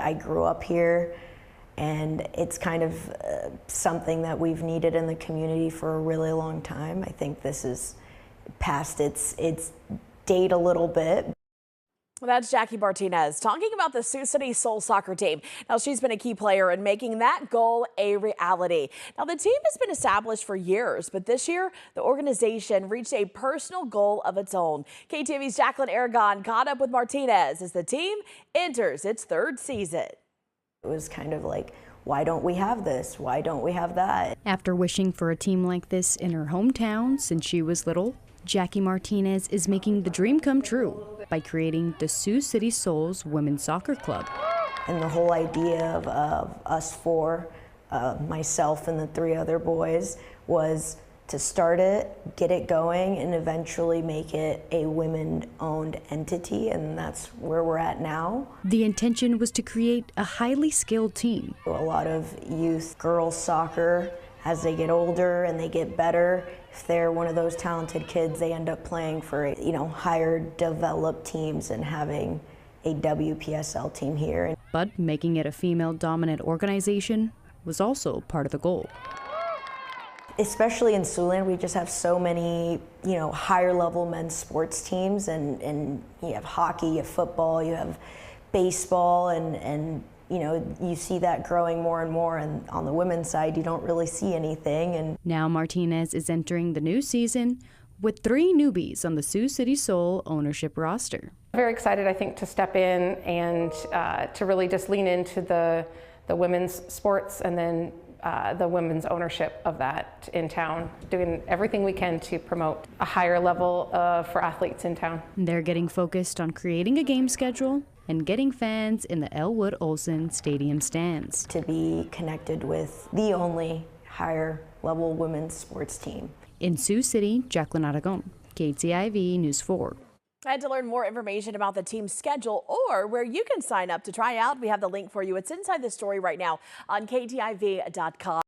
I grew up here, and it's kind of something that we've needed in the community for a really long time. I think this is past its date a little bit. Well, that's Jackie Martinez talking about the Sioux City Sol soccer team. Now, she's been a key player in making that goal a reality. Now, the team has been established for years, but this year, the organization reached a personal goal of its own. KTV's Jacqueline Aragon caught up with Martinez as the team enters its third season. It was kind of like, why don't we have this? Why don't we have that? After wishing for a team like this in her hometown since she was little, Jackie Martinez is making the dream come true by creating the Sioux City Sol's women's soccer club. And the whole idea of us four, myself and the three other boys, was to start it, get it going, and eventually make it a women-owned entity, and that's where we're at now. The intention was to create a highly skilled team. A lot of youth girls soccer, as they get older and they get better, if they're one of those talented kids, they end up playing for, higher developed teams and having a WPSL team here. But making it a female-dominant organization was also part of the goal. Especially in Siouxland, we just have so many, higher level men's sports teams, and you have hockey, you have football, you have baseball, and you see that growing more and more, and on the women's side, you don't really see anything. And now Martinez is entering the new season with 3 newbies on the Sioux City Sol ownership roster. Very excited, I think, to step in and to really just lean into the women's sports and then the women's ownership of that in town, doing everything we can to promote a higher level for athletes in town. They're getting focused on creating a game schedule and getting fans in the Elwood Olsen Stadium stands. To be connected with the only higher level women's sports team. In Sioux City, Jacqueline Aragon, KTIV News 4. And to learn more information about the team's schedule or where you can sign up to try out, we have the link for you. It's inside the story right now on KTIV.com.